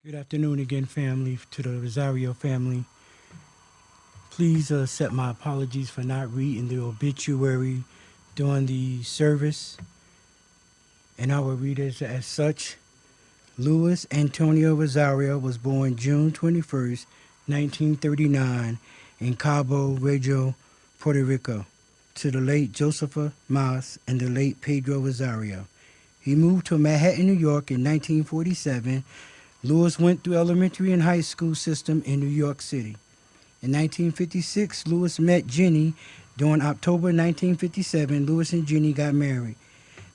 Good afternoon again, family, to the Rosario family. Please accept my apologies for not reading the obituary during the service, and I will read it as such. Luis Antonio Rosario was born June 21st, 1939, in Cabo Rejo, Puerto Rico, to the late Josepha Mas and the late Pedro Rosario. He moved to Manhattan, New York in 1947. Lewis went through elementary and high school system in New York City. In 1956, Lewis met Jenny. During October 1957, Lewis and Jenny got married.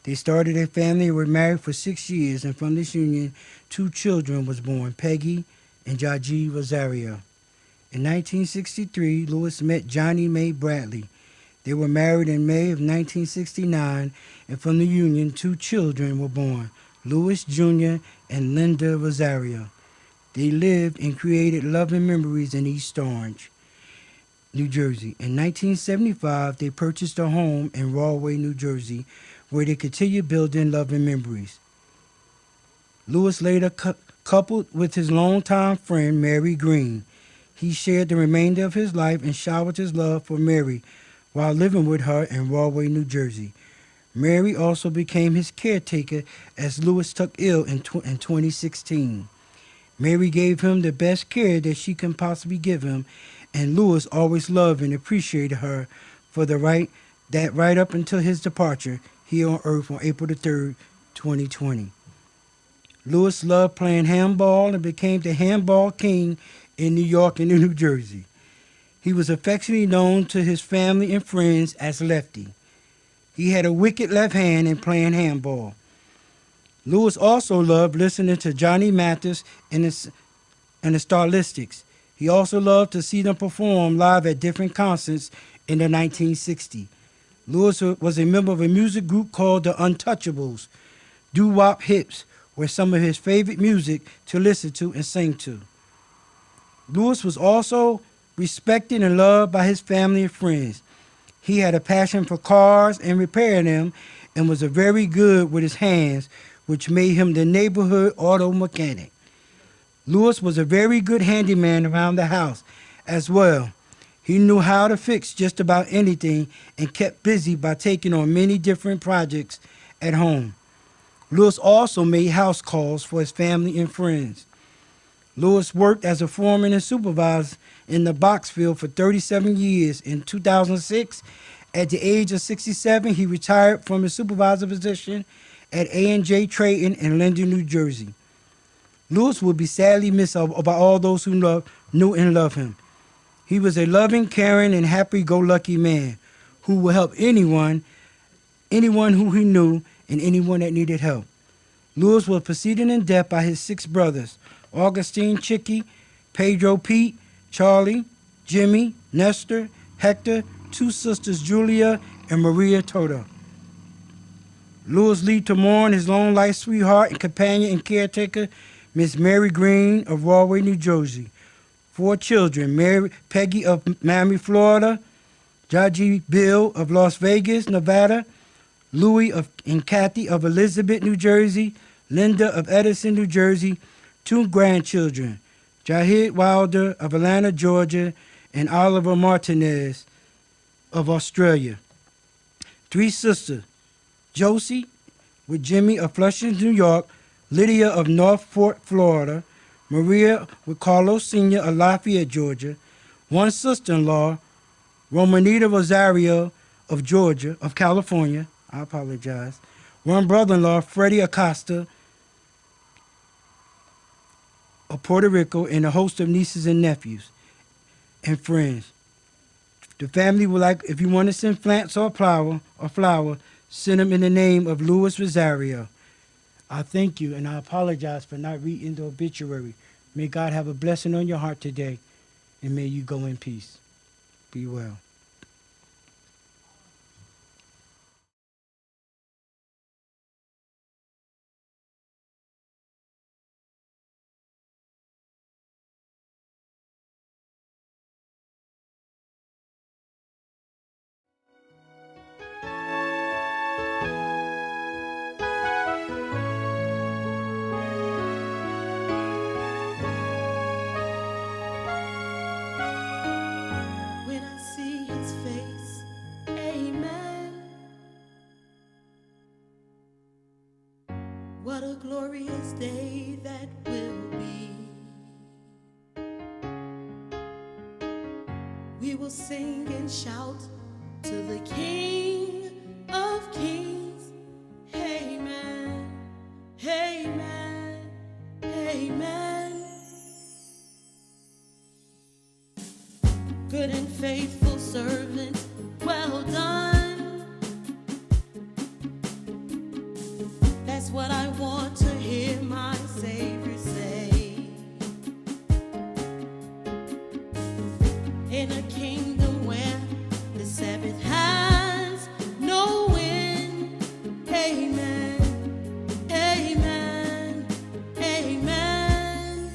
They started a family and were married for 6 years, and from this union, 2 children was born, Peggy and Jaji Rosario. In 1963, Lewis met Johnny Mae Bradley. They were married in May of 1969, and from the union, 2 children were born, Louis Jr. and Linda Rosario. They lived and created loving memories in East Orange, New Jersey. In 1975, they purchased a home in Rahway, New Jersey, where they continued building loving memories. Lewis later coupled with his longtime friend, Mary Green. He shared the remainder of his life and showered his love for Mary while living with her in Rahway, New Jersey. Mary also became his caretaker as Lewis took ill in 2016. Mary gave him the best care that she can possibly give him, and Lewis always loved and appreciated her for that right up until his departure here on Earth on April the 3rd, 2020. Lewis loved playing handball and became the handball king in New York and New Jersey. He was affectionately known to his family and friends as Lefty. He had a wicked left hand in playing handball. Lewis also loved listening to Johnny Mathis and the Starlistics. He also loved to see them perform live at different concerts in the 1960s. Lewis was a member of a music group called the Untouchables. Doo-wop hips were some of his favorite music to listen to and sing to. Lewis was also respected and loved by his family and friends. He had a passion for cars and repairing them, and was very good with his hands, which made him the neighborhood auto mechanic. Lewis was a very good handyman around the house as well. He knew how to fix just about anything and kept busy by taking on many different projects at home. Lewis also made house calls for his family and friends. Lewis worked as a foreman and supervisor in the box field for 37 years. In 2006, at the age of 67, he retired from his supervisor position at A&J Trading in Linden, New Jersey. Lewis will be sadly missed by all those who knew and loved him. He was a loving, caring, and happy-go-lucky man who would help anyone who he knew, and anyone that needed help. Lewis was preceded in death by his 6 brothers, Augustine Chicky, Pedro Pete, Charlie, Jimmy, Nestor, Hector, 2 sisters, Julia and Maria Toto. Lewis lived to mourn his long life sweetheart and companion and caretaker, Miss Mary Green of Rahway, New Jersey. 4 children, Peggy of Miami, Florida, Jaji Bill of Las Vegas, Nevada, Louis and Kathy of Elizabeth, New Jersey, Linda of Edison, New Jersey, 2 grandchildren, Jahid Wilder of Atlanta, Georgia, and Oliver Martinez of Australia. 3 sisters, Josie with Jimmy of Flushing, New York, Lydia of Northport, Florida, Maria with Carlos Sr. of Lafayette, Georgia, 1 sister-in-law, Romanita Rosario of California, I apologize, 1 brother-in-law, Freddie Acosta of Puerto Rico, and a host of nieces and nephews and friends. The family would like, if you want to send plants or flower, send them in the name of Louis Rosario. I thank you, and I apologize for not reading the obituary. May God have a blessing on your heart today, and may you go in peace. Be well. What a glorious day that will be. We will sing and shout to the King of Kings. Amen, amen, amen. Good and faithful servant, well done. That's what I want to hear my Savior say. In a kingdom where the Sabbath has no end. Amen, amen, amen.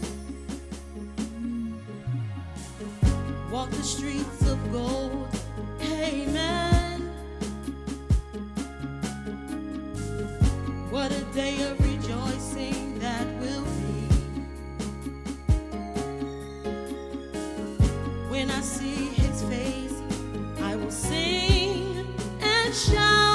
Walk the streets of gold. Amen. What a day of rejoicing that will be. When I see his face, I will sing and shout.